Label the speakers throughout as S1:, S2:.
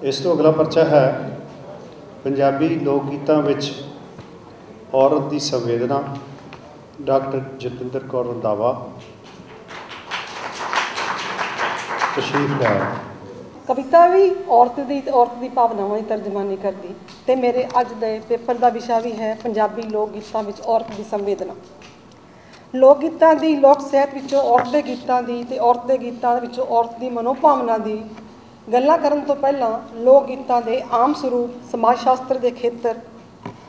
S1: इस तो अगला परचा है पंजाबी लोक गीतां विच औरत की संवेदना, डॉक्टर जतिंदर कौर रंधावा तशरीफ लै।
S2: कविता भी औरत की भावनावां की तर्जमानी करती तो मेरे अज के पेपर का विषय भी है पंजाबी लोक गीतां विच औरत की संवेदना। लोक गीतां की लोक साहित्य विचों औरत के गीतां की ते औरत के गीतां विचों औरत की मनोभावना की गल्लां करन तो पहलां लोक गीतां के आम स्वरूप, समाज शास्त्र के खेत्र,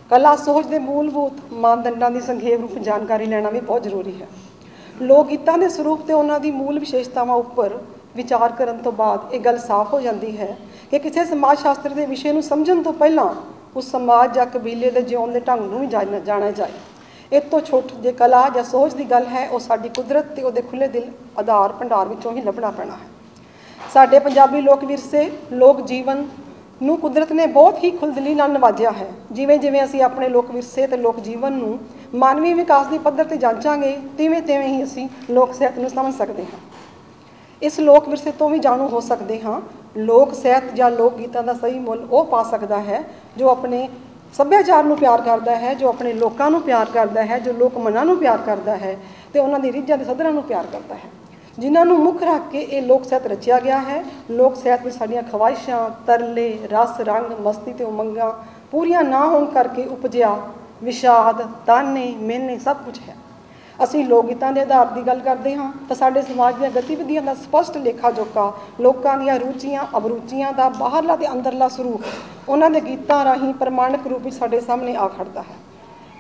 S2: कला सोच के मूलभूत मानदंडां की संखेप रूप जानकारी लेना भी बहुत जरूरी है। लोक गीतां के स्वरूप ते उन्हां दी मूल विशेषतावां उपर विचार करन तो बाद एक गल साफ हो जाती है कि किसी समाज शास्त्र के विषय को समझण तो पहलां उस समाज या कबीले के जिउण के ढंग नूं भी जाणना जाए। इस तो छुट जे कला या सोच की गल है, वह साडी कुदरत ते उहदे खुले दिल आधार भंडार विचों ही लभना पैना है। साडे पंजाबी लोक विरसे लोक जीवन नूं कुदरत ने बहुत ही खुलदिली नाल नवाजिया है। जिवें जिवें असीं अपने लोक विरसे ते लोक जीवन नूं मानवी विकास के पद्धर ते जांचांगे तिवें तिवें ही असीं लोक साहित्य नूं समझ सकते हैं। इस लोक विरसे तो भी जाणू हो सकते हाँ। लोक साहित्य या लोक गीतां का सही मुल वह पा सकता है जो अपने सभ्याचार नूं प्यार करता है, जो अपने लोकां नूं प्यार करता है, जो लोक मनां नूं प्यार करता है तो उन्हां दी रीझां ते सदरां नूं प्यार करता है, जिन्हां नूं मुख रख के ये लोक साहित्य रचिया गया है। लोक साहित्य में साडियां ख्वाहिशां, तरले, रस, रंग, मस्ती ते उमंगां पूरियां ना होण करके उपजिया विषाद, ताने, मेहने सब कुछ है। असीं लोक गीतां के आधार की गल करते हाँ तो साडे समाज दी गतिविधियां का स्पष्ट लेखा जोखा, लोकां दीयां रुचियां अबरुचियां का बाहरला ते अंदरला स्वरूप उन्हां दे गीतां राहीं प्रमाणिक रूप में साडे सामने आ खड़ता है।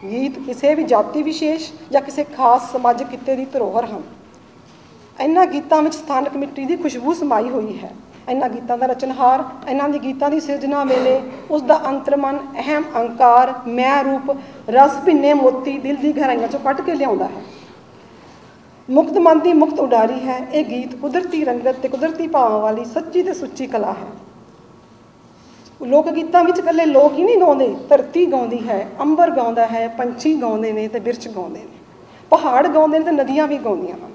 S2: गीत किसी भी जाति विशेष या किसी खास समाजिक किते की धरोहर हैं। इन्हां गीतां विच स्थानक मिट्टी की खुशबू समाई हुई है। इन्हां गीतां का रचनहार इन्हां दी गीतां की सिरजना वेले उसका अंतरमन अहम अंकार मैं रूप रस भिन्ने मोती दिल की गहराइयों चों कढ़ के लियाउंदा है। मुक्त मन की मुक्त उडारी है। ये गीत कुदरती रंगत ते कुदरती भावां वाली सच्ची ते सुच्ची कला है। लोक गीतां विच कल्ले लोक ही नहीं गाउंदे, धरती गाउंदी है, अंबर गाउंदा है, पंछी गाउंदे ने ते बिरछ गाउंदे ने, पहाड़ गाउंदे ने ते नदियां भी गाउंदियां हन।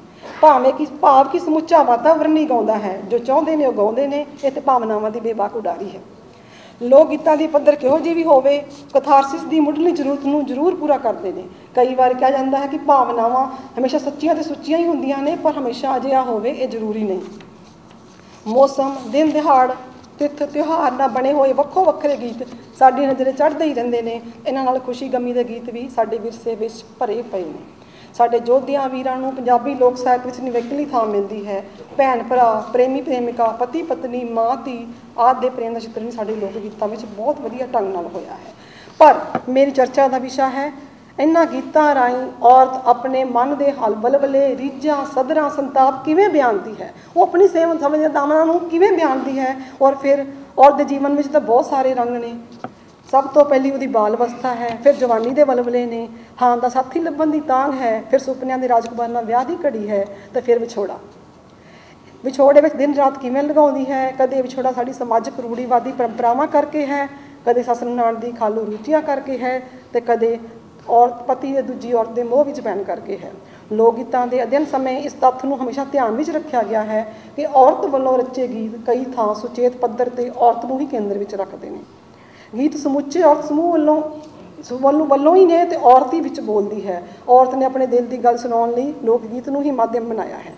S2: भाव की समुचा वातावरण ही गाउंदा है। जो चाहुंदे ने वो गाउंदे ने। ये ते भावनावां दी बेबाक उडारी है। लोक गीतां दी पद्धर किहो जी भी होवे, कथारसिस की मुढ़ली जरूरत नूं जरूर पूरा करते हैं। कई बार कहा जाता है कि भावनावां हमेशा सच्चियां ते सुच्चियां ही होंदियां ने, पर हमेशा अजिहा होवे ये जरूरी नहीं। मौसम, दिन दिहाड़, तिथ त्यौहार नाल बने हुए वक्खो वक्खरे गीत साडी नज़रे चढ़ते ही रहंदे ने। इन्हां नाल खुशी गमी के गीत भी साडे विरसे विच भरे पए ने। साडे योधियां वीरां नूं पंजाबी लोक साहित्य विच निवेकली थां मिलती है। भैन भरा, प्रेमी प्रेमिका, पति पत्नी, माँ धी आदि दे प्रेम का चित्र भी साडे लोक गीतां विच बहुत वधिया ढंग नाल होया है। पर मेरी चर्चा का विषय है इन्हां गीतां राहीं औरत अपने मन के हल बलबले, रीझां, सदरां, संताप किवें बयानती है, वो अपनी सेवन संवेदनावां नूं किवें बयानती है। और फिर औरत के जीवन में तो बहुत सारे रंग ने। सब तो पहली वो बाल अवस्था है, फिर जवानी के बलबले ने, हां दा साथी लभण की तांग है, फिर सुपनियां दे राजकुमार नाल विआह की घड़ी है, तो फिर विछोड़ा। विछोड़े में दिन रात किवें लगाउंदी है। कदे विछोड़ा साडी समाजिक रूढ़ीवादी परंपरावां करके है, कदे सस ननाण दी खालू रुचियां करके है, तो कदे औरत पति के दूजी औरत के मोह विच पैण करके है। लोक गीतां के अध्ययन समय इस तत्थ नूं हमेशा ध्यान में रखा गया है कि औरत वालों रचे गीत कई थां सुचेत पद्धर ते औरत नूं ही केंद्र विच रखते हैं। गीत समुचे औरत समूह वालों ही ने तो औरत ही विच बोलती है। औरत ने अपने दिल की गल सुनाउण लई लोक गीत नूं ही माध्यम बनाया है।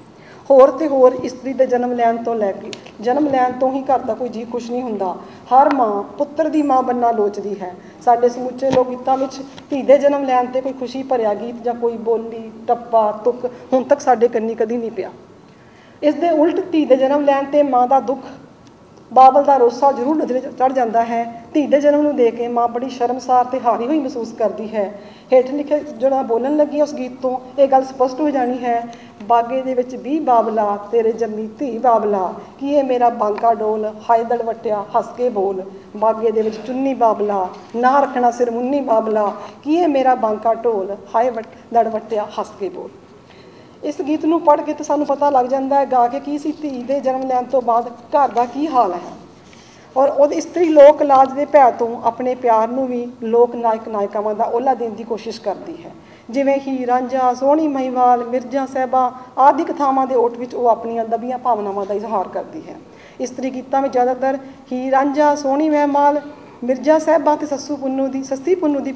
S2: होर ते होर इस्त्री के जन्म लैण तो लैके जन्म लैण तो ही घर का कोई जी खुश नहीं हुंदा। हर माँ पुत्र की माँ बनना लोचदी है। साडे समूचे लोक गीतां विच धी दे जन्म लैण ते कोई खुशी भरिया गीत जां कोई बोली टप्पा तुक हुण तक साडे कन्नी कदी नहीं पिया। इस दे उल्ट धी दे जन्म लैण ते माँ का दुख बाबल का रोसा जरूर नज़र चढ़ जाता है। धी के जन्म को दे के माँ बड़ी शर्मसार ते हारी हुई महसूस करती है। हेठ लिखे जो बोलन लगी उस गीत तो यह गल स्पष्ट हो जानी है। बागे दे विच भी बाबला तेरे जम्मी धी बाबला, कि ये मेरा बांका डोल हाय दड़ वट्टिया हस के बोल। बागे दे विच चुन्नी बाबला ना रखना सिर मुन्नी बाबला, कि ये मेरा बांका ढोल हाय दड़ वट्टिया हस के बोल। इस गीत नूं पढ़ के तो सानूं पता लग जाता है गा के की सी धी दे जन्म लैण तो बाद घर का की हाल है। और वो इस्त्री लोक लाज के भै तो अपने प्यार नूं भी लोक नायक नायिकावां दा ओला देने की कोशिश करती है। जिवें ही रांझा, सोहनी महिवाल, मिर्जा साहिबा आदि कथावां के ओट विच वो अपनियां दबियां भावनावां का इजहार करती है। ਇਸਤਰੀ ਗੀਤਾਂ ਵਿੱਚ ਜ਼ਿਆਦਾਤਰ ਹੀਰ ਰਾਂਝਾ, ਸੋਹਣੀ ਮਹਿਮਾਲ, ਮਿਰਜ਼ਾ ਸਾਹਿਬਾਂ ਅਤੇ ਸੱਸੀ ਪੁੰਨੂ ਦੀ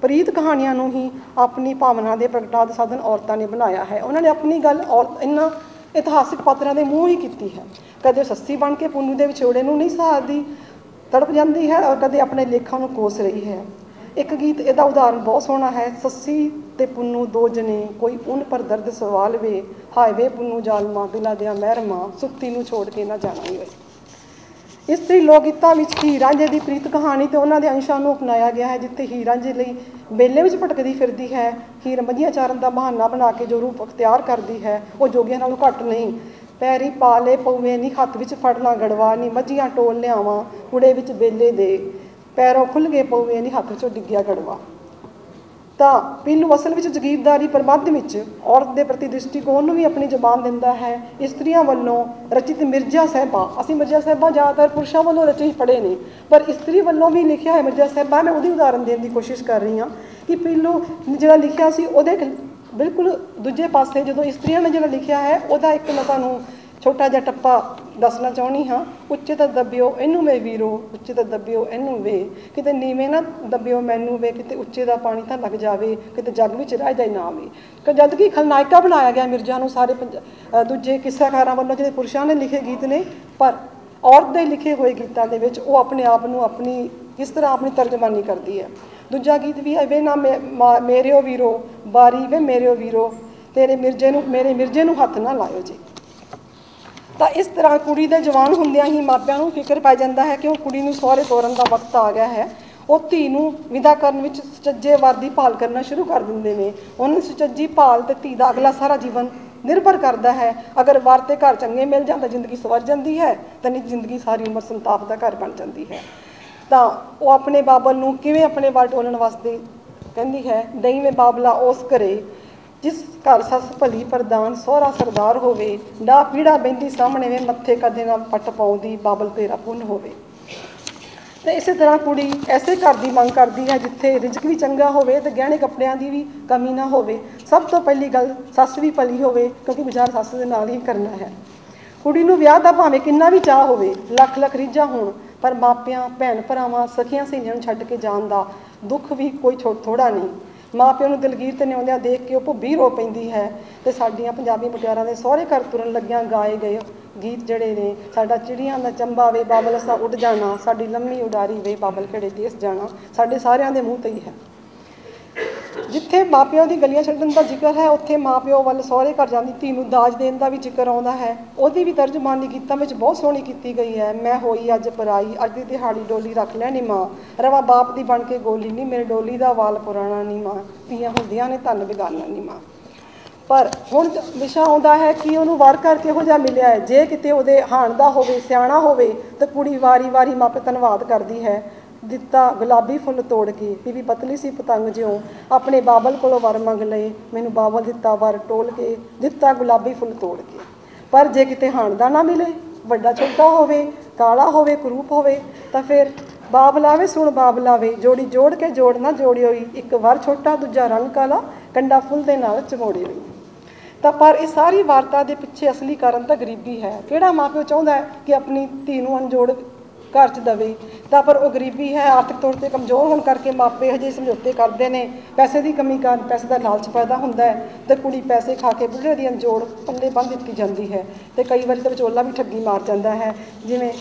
S2: ਪ੍ਰੀਤ ਕਹਾਣੀਆਂ ਨੂੰ ਹੀ ਆਪਣੀ ਭਾਵਨਾ ਦੇ ਪ੍ਰਗਟਾਅ ਦਾ ਸਾਧਨ ਔਰਤਾਂ ਨੇ ਬਣਾਇਆ ਹੈ। ਉਹਨਾਂ ਨੇ ਆਪਣੀ ਗੱਲ ਇਹਨਾਂ ਇਤਿਹਾਸਿਕ ਪਾਤਰਾਂ ਦੇ ਮੂੰਹ ਹੀ ਕੀਤੀ ਹੈ। ਕਦੇ ਸੱਸੀ ਬਣ ਕੇ ਪੁੰਨੂ ਦੇ ਵਿਛੋੜੇ ਨੂੰ ਨਹੀਂ ਸਹਾਰਦੀ, ਤੜਪ ਜਾਂਦੀ ਹੈ, ਔਰ ਕਦੇ ਆਪਣੇ ਲੇਖਾਂ ਨੂੰ ਕੋਸ ਰਹੀ ਹੈ। ਇੱਕ ਗੀਤ ਇਹਦਾ ਉਦਾਹਰਨ ਬਹੁਤ ਸੋਹਣਾ ਹੈ। ਸੱਸੀ ਤੇ ਪੁੰਨੂ ਦੋ ਜਣੇ, ਕੋਈ ਉਨ ਪਰ ਦਰਦ ਸਵਾਲ ਵੇ, ਹਾਏ ਵੇ ਪੁੰਨੂ ਜ਼ਾਲਮਾ ਦਿਲਾਂ ਦਿਆਂ ਮਹਿਰਮਾ, ਸੁੱਤੀ ਨੂੰ ਛੋੜ ਕੇ ਨਾ ਜਾਣਾ ਹੀ ਵੇ। ਇਸਤਰੀ ਲੋਕ ਗੀਤਾਂ ਵਿੱਚ ਹੀਰ ਰਾਂਝੇ ਦੀ ਪ੍ਰੀਤ ਕਹਾਣੀ ਅਤੇ ਉਹਨਾਂ ਦੇ ਅੰਸ਼ਾਂ ਨੂੰ ਅਪਣਾਇਆ ਗਿਆ ਹੈ। ਜਿੱਥੇ ਹੀਰ ਰਾਂਝੇ ਲਈ ਬੇਲੇ ਵਿੱਚ ਭਟਕਦੀ ਫਿਰਦੀ ਹੈ, ਹੀਰ ਮੱਝੀਆਂ ਚਾਰਨ ਦਾ ਬਹਾਨਾ ਬਣਾ ਕੇ ਜੋ ਰੂਪ ਅਖਤਿਆਰ ਕਰਦੀ ਹੈ, ਉਹ ਜੋਗੀਆਂ ਨਾਲੋਂ ਘੱਟ ਨਹੀਂ। ਪੈਰੀ ਪਾਲੇ ਪਊਏ ਨੀ, ਹੱਥ ਵਿੱਚ ਫੜਨਾ ਗੜਵਾ ਨੀ, ਮੱਝੀਆਂ ਟੋਲ ਲਿਆਵਾਂ ਕੁੜੇ ਵਿੱਚ ਬੇਲੇ ਦੇ, ਪੈਰੋਂ ਖੁੱਲ੍ਹ ਗਏ ਪਊਏ ਨੀ, ਹੱਥ ਵਿੱਚੋਂ ਡਿੱਗਿਆ ਗੜਵਾ। ਤਾਂ ਪੀਲੂ ਅਸਲ ਵਿੱਚ ਜਗੀਰਦਾਰੀ ਪ੍ਰਬੰਧ ਵਿੱਚ ਔਰਤ ਦੇ ਪ੍ਰਤੀ ਦ੍ਰਿਸ਼ਟੀਕੋਣ ਨੂੰ ਵੀ ਆਪਣੀ ਜ਼ੁਬਾਨ ਦਿੰਦਾ ਹੈ। ਇਸਤਰੀਆਂ ਵੱਲੋਂ ਰਚਿਤ ਮਿਰਜ਼ਾ ਸਾਹਿਬਾਂ, ਅਸੀਂ ਮਿਰਜ਼ਾ ਸਾਹਿਬਾਂ ਜ਼ਿਆਦਾਤਰ ਪੁਰਸ਼ਾਂ ਵੱਲੋਂ ਰਚੇ ਪੜ੍ਹੇ ਨੇ, ਪਰ ਇਸਤਰੀ ਵੱਲੋਂ ਵੀ ਲਿਖਿਆ ਹੈ ਮਿਰਜ਼ਾ ਸਾਹਿਬਾਂ। ਮੈਂ ਉਹਦੀ ਉਦਾਹਰਨ ਦੇਣ ਦੀ ਕੋਸ਼ਿਸ਼ ਕਰ ਰਹੀ ਹਾਂ ਕਿ ਪੀਲੂ ਜਿਹੜਾ ਲਿਖਿਆ ਸੀ ਉਹਦੇ ਬਿਲਕੁਲ ਦੂਜੇ ਪਾਸੇ ਜਦੋਂ ਇਸਤਰੀਆਂ ਨੇ ਜਿਹੜਾ ਲਿਖਿਆ ਹੈ ਉਹਦਾ ਇੱਕ ਮੈਂ ਤੁਹਾਨੂੰ ਛੋਟਾ ਜਿਹਾ ਟੱਪਾ ਦੱਸਣਾ ਚਾਹੁੰਦੀ ਹਾਂ। ਉੱਚੇ ਤਾਂ ਦੱਬਿਓ ਇਹਨੂੰ ਵੇ ਵੀਰੋ, ਉੱਚੇ ਤਾਂ ਦੱਬਿਓ ਇਹਨੂੰ ਵੇ, ਕਿਤੇ ਨੀਵੇਂ ਨਾ ਦੱਬਿਓ ਮੈਨੂੰ ਵੇ, ਕਿਤੇ ਉੱਚੇ ਦਾ ਪਾਣੀ ਤਾਂ ਲੱਗ ਜਾਵੇ, ਕਿਤੇ ਜੱਗ ਵਿੱਚ ਰਾਜਦਾ ਹੀ ਨਾ ਵੇ। ਜਦ ਕਿ ਖਲਨਾਇਕਾ ਬਣਾਇਆ ਗਿਆ ਮਿਰਜ਼ਾ ਨੂੰ ਸਾਰੇ ਦੂਜੇ ਕਿੱਸਾਕਾਰਾਂ ਵੱਲੋਂ, ਜਿਹੜੇ ਪੁਰਸ਼ਾਂ ਨੇ ਲਿਖੇ ਗੀਤ ਨੇ, ਪਰ ਔਰਤ ਦੇ ਲਿਖੇ ਹੋਏ ਗੀਤਾਂ ਦੇ ਵਿੱਚ ਉਹ ਆਪਣੇ ਆਪ ਨੂੰ ਆਪਣੀ ਕਿਸ ਤਰ੍ਹਾਂ ਆਪਣੀ ਤਰਜਮਾਨੀ ਕਰਦੀ ਹੈ। ਦੂਜਾ ਗੀਤ ਵੀ ਹੈ ਵੇ ਨਾ ਮੇਰਿਓ ਵੀਰੋ ਬਾਰੀ ਵੇ ਮੇਰਿਓ ਵੀਰੋ, ਮੇਰੇ ਮਿਰਜ਼ੇ ਨੂੰ ਹੱਥ ਨਾ ਲਾਇਓ ਜੀ। ਤਾਂ ਇਸ ਤਰ੍ਹਾਂ ਕੁੜੀ ਦੇ ਜਵਾਨ ਹੁੰਦਿਆਂ ਹੀ ਮਾਪਿਆਂ ਨੂੰ ਫਿਕਰ ਪੈ ਜਾਂਦਾ ਹੈ ਕਿ ਉਹ ਕੁੜੀ ਨੂੰ ਸਹੁਰੇ ਤੋਰਨ ਦਾ ਵਕਤ ਆ ਗਿਆ ਹੈ। ਉਹ ਧੀ ਨੂੰ ਵਿਦਾ ਕਰਨ ਵਿੱਚ ਸੁਚੱਜੇ ਵਰ ਦੀ ਭਾਲ ਕਰਨਾ ਸ਼ੁਰੂ ਕਰ ਦਿੰਦੇ ਨੇ। ਉਹਨਾਂ ਦੀ ਸੁਚੱਜੀ ਭਾਲ ਤੇ ਧੀ ਦਾ ਅਗਲਾ ਸਾਰਾ ਜੀਵਨ ਨਿਰਭਰ ਕਰਦਾ ਹੈ। ਅਗਰ ਵਰ ਤੇ ਘਰ ਚੰਗੇ ਮਿਲ ਜਾਣ ਤਾਂ ਜ਼ਿੰਦਗੀ ਸਵਰ ਜਾਂਦੀ ਹੈ, ਤਾਂ ਨਹੀਂ ਜ਼ਿੰਦਗੀ ਸਾਰੀ ਉਮਰ ਸੰਤਾਪ ਦਾ ਘਰ ਬਣ ਜਾਂਦੀ ਹੈ। ਤਾਂ ਉਹ ਆਪਣੇ ਬਾਬਲ ਨੂੰ ਕਿਵੇਂ ਆਪਣੇ ਵੱਲ ਟੋਲਣ ਵਾਸਤੇ ਕਹਿੰਦੀ ਹੈ, ਦਈ ਮੈਂ ਬਾਬਲਾ ਉਸ ਘਰੇ ਜਿਸ ਘਰ ਸੱਸ ਭਲੀ ਪ੍ਰਧਾਨ, ਸਹੁਰਾ ਸਰਦਾਰ ਹੋਵੇ, ਡਾਹ ਪੀੜਾ ਬਹਿੰਦੀ ਸਾਹਮਣੇ ਵੇ, ਮੱਥੇ ਕਦੇ ਨਾ ਪੱਟ ਪਾਉਂਦੀ, ਬਾਬਲ ਤੇਰਾ ਪੁੰਨ ਹੋਵੇ। ਅਤੇ ਇਸੇ ਤਰ੍ਹਾਂ ਕੁੜੀ ਐਸੇ ਘਰ ਦੀ ਮੰਗ ਕਰਦੀ ਹੈ ਜਿੱਥੇ ਰਿਜ਼ਕ ਵੀ ਚੰਗਾ ਹੋਵੇ ਅਤੇ ਗਹਿਣੇ ਕੱਪੜਿਆਂ ਦੀ ਵੀ ਕਮੀ ਨਾ ਹੋਵੇ। ਸਭ ਤੋਂ ਪਹਿਲੀ ਗੱਲ, ਸੱਸ ਵੀ ਭਲੀ ਹੋਵੇ, ਕਿਉਂਕਿ ਗੁਜ਼ਾਰ ਸੱਸ ਦੇ ਨਾਲ ਹੀ ਕਰਨਾ ਹੈ। ਕੁੜੀ ਨੂੰ ਵਿਆਹ ਦਾ ਭਾਵੇਂ ਕਿੰਨਾ ਵੀ ਚਾਅ ਹੋਵੇ, ਲੱਖ ਲੱਖ ਰੀਝਾਂ ਹੋਣ, ਪਰ ਮਾਪਿਆਂ, ਭੈਣ ਭਰਾਵਾਂ, ਸਖੀਆਂ ਸਹੇਲੀਆਂ ਨੂੰ ਛੱਡ ਕੇ ਜਾਣ ਦਾ ਦੁੱਖ ਵੀ ਕੋਈ ਥੋੜ੍ਹਾ ਨਹੀਂ। ਮਾਂ ਪਿਓ ਨੂੰ ਦਲਗੀਰ ਤੇ ਨਿਆਉਂਦਿਆਂ ਦੇਖ ਕੇ ਉਹ ਭੁੱਬੀ ਰੋ ਪੈਂਦੀ ਹੈ। ਅਤੇ ਸਾਡੀਆਂ ਪੰਜਾਬੀ ਮੁਟਿਆਰਾਂ ਦੇ ਸਹੁਰੇ ਘਰ ਤੁਰਨ ਲੱਗਿਆਂ ਗਾਏ ਗਏ ਗੀਤ ਜਿਹੜੇ ਨੇ, ਸਾਡਾ ਚਿੜੀਆਂ ਦਾ ਚੰਬਾ ਵੇ ਬਾਬਲ ਅਸਾਂ ਉੱਡ ਜਾਣਾ, ਸਾਡੀ ਲੰਮੀ ਉਡਾਰੀ ਵੇ ਬਾਬਲ ਕਿਹੜੇ ਦੇਸ ਜਾਣਾ, ਸਾਡੇ ਸਾਰਿਆਂ ਦੇ ਮੂੰਹ 'ਤੇ ਹੀ ਹੈ। ਜਿੱਥੇ ਮਾਂ ਪਿਓ ਦੀ ਗਲੀਆਂ ਛੱਡਣ ਦਾ ਜ਼ਿਕਰ ਹੈ, ਉੱਥੇ ਮਾਂ ਪਿਓ ਵੱਲ ਸਹੁਰੇ ਘਰ ਜਾਂਦੀ ਧੀ ਨੂੰ ਦਾਜ ਦੇਣ ਦਾ ਵੀ ਜ਼ਿਕਰ ਆਉਂਦਾ ਹੈ। ਉਹਦੀ ਵੀ ਤਰਜਮਾਨੀ ਗੀਤਾਂ ਵਿੱਚ ਬਹੁਤ ਸੋਹਣੀ ਕੀਤੀ ਗਈ ਹੈ। ਮੈਂ ਹੋਈ ਅੱਜ ਪਰਾਈ, ਅੱਜ ਦੀ ਦਿਹਾੜੀ ਡੋਲੀ ਰੱਖ ਲੈਣੀ ਮਾਂ, ਰਵਾ ਬਾਪ ਦੀ ਬਣ ਕੇ ਗੋਲੀ ਨਹੀਂ, ਮੇਰੇ ਡੋਲੀ ਦਾ ਵਾਲ ਪੁਰਾਣਾ ਨਹੀਂ ਮਾਂ, ਧੀਆਂ ਹੁੰਦੀਆਂ ਨੇ ਧਨ ਬਿਗਾਨਾ ਨਹੀਂ ਮਾਂ। ਪਰ ਹੁਣ ਵਿਸ਼ਾ ਆਉਂਦਾ ਹੈ ਕਿ ਉਹਨੂੰ ਵਰ ਘਰ ਕਿਹੋ ਜਿਹਾ ਮਿਲਿਆ ਹੈ। ਜੇ ਕਿਤੇ ਉਹਦੇ ਹਾਣ ਦਾ ਹੋਵੇ, ਸਿਆਣਾ ਹੋਵੇ, ਤਾਂ ਕੁੜੀ ਵਾਰੀ ਵਾਰੀ ਮਾਪੇ ਧੰਨਵਾਦ ਕਰਦੀ ਹੈ। ਦਿੱਤਾ ਗੁਲਾਬੀ ਫੁੱਲ ਤੋੜ ਕੇ, ਬੀਬੀ ਪਤਲੀ ਸੀ ਪਤੰਗ ਜਿਉਂ, ਆਪਣੇ ਬਾਬਲ ਕੋਲੋਂ ਵਰ ਮੰਗ ਲਏ, ਮੈਨੂੰ ਬਾਬਲ ਦਿੱਤਾ ਵਰ ਟੋਲ ਕੇ, ਦਿੱਤਾ ਗੁਲਾਬੀ ਫੁੱਲ ਤੋੜ ਕੇ। ਪਰ ਜੇ ਕਿਤੇ ਹਾਣ ਦਾ ਨਾ ਮਿਲੇ, ਵੱਡਾ ਛੋਟਾ ਹੋਵੇ, ਕਾਲਾ ਹੋਵੇ, ਕਰੂਪ ਹੋਵੇ, ਤਾਂ ਫਿਰ ਬਾਬਲਾ ਵੇ ਸੁਣ ਬਾਬਲਾ ਵੇ, ਜੋੜੀ ਜੋੜ ਕੇ ਜੋੜ ਨਾ ਜੋੜਿਓਈ, ਇੱਕ ਵਰ ਛੋਟਾ ਦੂਜਾ ਰੰਗ ਕਾਲਾ, ਕੰਡਾ ਫੁੱਲ ਦੇ ਨਾਲ ਚਮੋੜੇ ਹੋਈ। ਤਾਂ ਪਰ ਇਹ ਸਾਰੀ ਵਾਰਤਾ ਦੇ ਪਿੱਛੇ ਅਸਲੀ ਕਾਰਨ ਤਾਂ ਗਰੀਬੀ ਹੈ। ਕਿਹੜਾ ਮਾਂ ਪਿਓ ਚਾਹੁੰਦਾ ਹੈ ਕਿ ਆਪਣੀ ਧੀ ਨੂੰ ਅਣਜੋੜ ਘਰ 'ਚ ਦੇਵੇ, ਤਾਂ ਪਰ ਉਹ ਗਰੀਬੀ ਹੈ। ਆਰਥਿਕ ਤੌਰ 'ਤੇ ਕਮਜ਼ੋਰ ਹੋਣ ਕਰਕੇ ਮਾਪੇ ਹਜੇ ਸਮਝੌਤੇ ਕਰਦੇ ਨੇ, ਪੈਸੇ ਦੀ ਕਮੀ ਕਾਰਨ ਪੈਸੇ ਦਾ ਲਾਲਚ ਪੈਦਾ ਹੁੰਦਾ ਹੈ, ਅਤੇ ਕੁੜੀ ਪੈਸੇ ਖਾ ਕੇ ਬੁੱਢੇ ਦੀ ਅਣਜੋੜ ਪੱਲੇ ਬੰਨ੍ਹ ਦਿੱਤੀ ਜਾਂਦੀ ਹੈ। ਅਤੇ ਕਈ ਵਾਰੀ ਤਾਂ ਵਿਚੋਲਾ ਵੀ ਠੱਗੀ ਮਾਰ ਜਾਂਦਾ ਹੈ, ਜਿਵੇਂ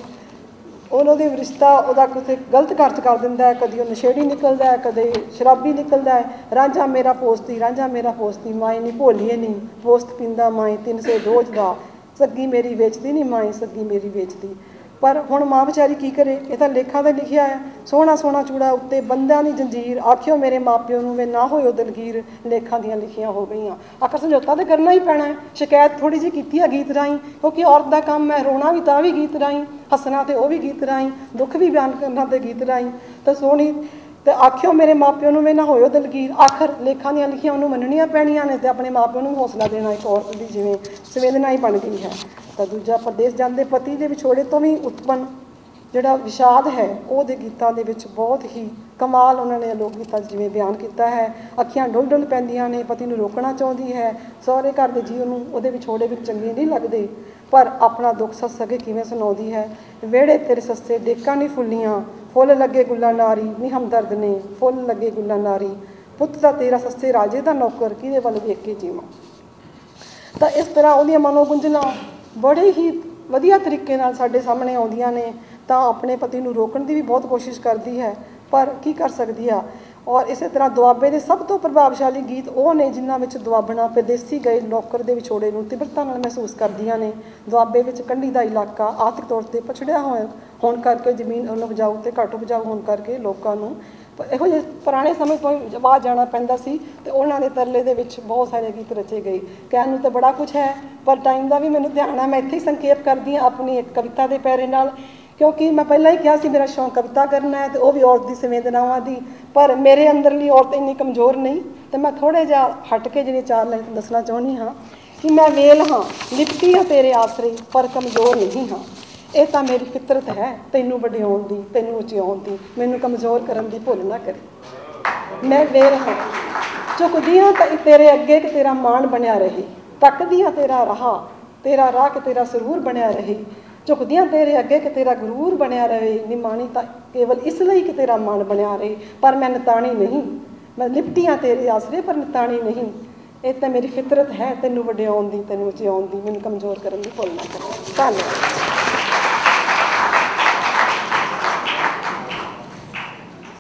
S2: ਉਹਨਾਂ ਦੇ ਰਿਸ਼ਤਾ ਉਹਦਾ ਕਿਸੇ ਗਲਤ ਘਰ 'ਚ ਕਰ ਦਿੰਦਾ ਹੈ। ਕਦੀ ਉਹ ਨਸ਼ੇੜੀ ਨਿਕਲਦਾ ਹੈ, ਕਦੇ ਸ਼ਰਾਬੀ ਨਿਕਲਦਾ ਹੈ। ਰਾਂਝਾ ਮੇਰਾ ਪੋਸਤੀ, ਰਾਂਝਾ ਮੇਰਾ ਪੋਸਤੀ, ਮਾਏ ਨਹੀਂ ਭੋਲੀਏ ਨਹੀਂ, ਪੋਸਤ ਪੀਂਦਾ ਮਾਏ 300 ਰੋਜ਼ ਦਾ, ਸੱਗੀ ਮੇਰੀ ਵੇਚਦੀ ਨਹੀਂ ਮਾਏ, ਸੱਗੀ ਮੇਰੀ ਵੇਚਦੀ। ਪਰ ਹੁਣ ਮਾਂ ਵਿਚਾਰੀ ਕੀ ਕਰੇ, ਇਹ ਤਾਂ ਲੇਖਾਂ ਦਾ ਲਿਖਿਆ ਹੈ। ਸੋਹਣਾ ਸੋਹਣਾ ਚੂੜਾ ਉੱਤੇ ਬੰਦਿਆਂ ਦੀ ਜੰਜੀਰ, ਆਖਿਓ ਮੇਰੇ ਮਾਪਿਓ ਨੂੰ ਵੇ ਨਾ ਹੋਇਓ ਦਲਗੀਰ, ਲੇਖਾਂ ਦੀਆਂ ਲਿਖੀਆਂ ਹੋ ਗਈਆਂ। ਆਖਰ ਸਮਝੌਤਾ ਤਾਂ ਕਰਨਾ ਹੀ ਪੈਣਾ ਹੈ। ਸ਼ਿਕਾਇਤ ਥੋੜ੍ਹੀ ਜਿਹੀ ਕੀਤੀ ਹੈ ਗੀਤ ਰਾਹੀਂ, ਕਿਉਂਕਿ ਔਰਤ ਦਾ ਕੰਮ ਹੈ ਰੋਣਾ ਵੀ ਤਾਂ ਵੀ ਗੀਤ ਰਾਹੀਂ, ਹੱਸਣਾ ਤੇ ਉਹ ਵੀ ਗੀਤ ਰਾਹੀਂ, ਦੁੱਖ ਵੀ ਬਿਆਨ ਕਰਨਾ ਤੇ ਗੀਤ ਰਾਹੀਂ। ਤਾਂ ਸੋਹਣੀ ਤੇ ਆਖਿਓ ਮੇਰੇ ਮਾਪਿਓ ਨੂੰ ਵੇ ਨਾ ਹੋਇਓ ਦਲਗੀਰ, ਆਖਰ ਲੇਖਾਂ ਦੀਆਂ ਲਿਖੀਆਂ ਉਹਨੂੰ ਮੰਨਣੀਆਂ ਪੈਣੀਆਂ ਨੇ, ਅਤੇ ਆਪਣੇ ਮਾਪਿਓ ਨੂੰ ਹੌਸਲਾ ਦੇਣਾ ਇੱਕ ਔਰਤ ਦੀ ਜਿਵੇਂ ਸੰਵੇਦਨਾ ਹੀ ਬਣ ਗਈ ਹੈ। ਤਾਂ ਦੂਜਾ, ਪਰਦੇਸ ਜਾਂਦੇ ਪਤੀ ਦੇ ਵਿਛੋੜੇ ਤੋਂ ਵੀ ਉਤਪੰਨ ਜਿਹੜਾ ਵਿਸ਼ਾਦ ਹੈ, ਉਹਦੇ ਗੀਤਾਂ ਦੇ ਵਿੱਚ ਬਹੁਤ ਹੀ ਕਮਾਲ ਉਹਨਾਂ ਨੇ ਲੋਕ ਗੀਤਾਂ 'ਚ ਜਿਵੇਂ ਬਿਆਨ ਕੀਤਾ ਹੈ। ਅੱਖੀਆਂ ਡੁੱਲ ਡੁੱਲ ਪੈਂਦੀਆਂ ਨੇ, ਪਤੀ ਨੂੰ ਰੋਕਣਾ ਚਾਹੁੰਦੀ ਹੈ, ਸਹੁਰੇ ਘਰ ਦੇ ਜੀਅ ਨੂੰ ਉਹਦੇ ਵਿਛੋੜੇ ਵਿੱਚ ਚੰਗੇ ਨਹੀਂ ਲੱਗਦੇ, ਪਰ ਆਪਣਾ ਦੁੱਖ ਸੱਸ ਅੱਗੇ ਕਿਵੇਂ ਸੁਣਾਉਂਦੀ ਹੈ। ਵਿਹੜੇ ਤੇਰੇ ਸੱਸੇ ਡੇਕਾਂ ਨਹੀਂ ਫੁੱਲੀਆਂ, ਫੁੱਲ ਲੱਗੇ ਗੁੱਲਾਂ ਨਾਰੀ ਨੀ ਹਮਦਰਦ ਨੇ, ਫੁੱਲ ਲੱਗੇ ਗੁੱਲਾਂ ਨਾਰੀ, ਪੁੱਤ ਦਾ ਤੇਰਾ ਸੱਸੇ ਰਾਜੇ ਦਾ ਨੌਕਰ, ਕਿਹਦੇ ਵੱਲ ਵੇਖ ਕੇ ਜੀਵਾਂ। ਤਾਂ ਇਸ ਤਰ੍ਹਾਂ ਉਹਦੀਆਂ ਮਨੋਗੁੰਝਲਾਂ ਬੜੇ ਹੀ ਵਧੀਆ ਤਰੀਕੇ ਨਾਲ ਸਾਡੇ ਸਾਹਮਣੇ ਆਉਂਦੀਆਂ ਨੇ। ਤਾਂ ਆਪਣੇ ਪਤੀ ਨੂੰ ਰੋਕਣ ਦੀ ਵੀ ਬਹੁਤ ਕੋਸ਼ਿਸ਼ ਕਰਦੀ ਹੈ, ਪਰ ਕੀ ਕਰ ਸਕਦੀ ਆ। ਔਰ ਇਸੇ ਤਰ੍ਹਾਂ ਦੁਆਬੇ ਦੇ ਸਭ ਤੋਂ ਪ੍ਰਭਾਵਸ਼ਾਲੀ ਗੀਤ ਉਹ ਨੇ ਜਿਨ੍ਹਾਂ ਵਿੱਚ ਦੁਆਬਣਾ ਪਰਦੇਸੀ ਗਏ ਨੌਕਰ ਦੇ ਵਿਛੋੜੇ ਨੂੰ ਤੀਬਰਤਾ ਨਾਲ ਮਹਿਸੂਸ ਕਰਦੀਆਂ ਨੇ। ਦੁਆਬੇ ਵਿੱਚ ਕੰਢੀ ਦਾ ਇਲਾਕਾ ਆਰਥਿਕ ਤੌਰ 'ਤੇ ਪਛੜਿਆ ਹੋਣ ਕਰਕੇ, ਜ਼ਮੀਨ ਉਪਜਾਊ ਅਤੇ ਘੱਟ ਉਪਜਾਊ ਹੋਣ ਕਰਕੇ ਲੋਕਾਂ ਨੂੰ ਇਹੋ ਜਿਹੇ ਪੁਰਾਣੇ ਸਮੇਂ ਤੋਂ ਹੀ ਬਾਹਰ ਜਾਣਾ ਪੈਂਦਾ ਸੀ ਅਤੇ ਉਹਨਾਂ ਦੇ ਤਰਲੇ ਦੇ ਵਿੱਚ ਬਹੁਤ ਸਾਰੇ ਗੀਤ ਰਚੇ ਗਏ। ਕਹਿਣ ਨੂੰ ਤਾਂ ਬੜਾ ਕੁਛ ਹੈ, ਪਰ ਟਾਈਮ ਦਾ ਵੀ ਮੈਨੂੰ ਧਿਆਨ ਹੈ। ਮੈਂ ਇੱਥੇ ਹੀ ਸੰਖੇਪ ਕਰਦੀ ਹਾਂ ਆਪਣੀ ਇੱਕ ਕਵਿਤਾ ਦੇ ਪੈਰੇ ਨਾਲ, ਕਿਉਂਕਿ ਮੈਂ ਪਹਿਲਾਂ ਹੀ ਕਿਹਾ ਸੀ ਮੇਰਾ ਸ਼ੌਂਕ ਕਵਿਤਾ ਕਰਨਾ ਹੈ ਅਤੇ ਉਹ ਵੀ ਔਰਤ ਦੀ ਸੰਵੇਦਨਾਵਾਂ ਦੀ। ਪਰ ਮੇਰੇ ਅੰਦਰਲੀ ਔਰਤ ਇੰਨੀ ਕਮਜ਼ੋਰ ਨਹੀਂ, ਅਤੇ ਮੈਂ ਥੋੜ੍ਹੇ ਜਿਹਾ ਹਟ ਕੇ ਜਿਹੜੀ 4 ਲਾਈਨ ਦੱਸਣਾ ਚਾਹੁੰਦੀ ਹਾਂ ਕਿ ਮੈਂ ਵੇਲ ਹਾਂ ਲਿਪਟੀ ਹਾਂ ਤੇਰੇ ਆਸਰੇ, ਪਰ ਕਮਜ਼ੋਰ ਨਹੀਂ ਹਾਂ। ਇਹ ਤਾਂ ਮੇਰੀ ਫਿਤਰਤ ਹੈ ਤੈਨੂੰ ਵਡਿਆਉਣ ਦੀ, ਤੈਨੂੰ ਉਚਿਆਉਣ ਦੀ, ਮੈਨੂੰ ਕਮਜ਼ੋਰ ਕਰਨ ਦੀ ਭੁੱਲ ਨਾ ਕਰੀ। ਮੈਂ ਵੇਲ ਹਾਂ ਝੁਕਦੀ ਹਾਂ ਤਾਂ ਤੇਰੇ ਅੱਗੇ ਕਿ ਤੇਰਾ ਮਾਣ ਬਣਿਆ ਰਹੇ, ਤੱਕਦੀ ਹਾਂ ਤੇਰਾ ਰਾਹ ਕਿ ਤੇਰਾ ਸਰੂਰ ਬਣਿਆ ਰਹੇ, ਝੁਕਦੀਆਂ ਤੇਰੇ ਅੱਗੇ ਕਿ ਤੇਰਾ ਗਰੂਰ ਬਣਿਆ ਰਹੇ, ਨਿਮਾਣੀ ਤਾਂ ਕੇਵਲ ਇਸ ਲਈ ਕਿ ਤੇਰਾ ਮਾਣ ਬਣਿਆ ਰਹੇ, ਪਰ ਮੈਂ ਨਿਤਾਣੀ ਨਹੀਂ। ਮੈਂ ਲਿਪਟੀ ਹਾਂ ਤੇਰੇ ਆਸਰੇ ਪਰ ਨਿਤਾਣੀ ਨਹੀਂ। ਇਹ ਤਾਂ ਮੇਰੀ ਫਿਤਰਤ ਹੈ ਤੈਨੂੰ ਵਡਿਆਉਣ ਦੀ, ਤੈਨੂੰ ਉਚਿਆਉਣ ਦੀ, ਮੈਨੂੰ ਕਮਜ਼ੋਰ ਕਰਨ ਦੀ ਭੁੱਲ ਨਾ ਕਰੀ। ਧੰਨਵਾਦ।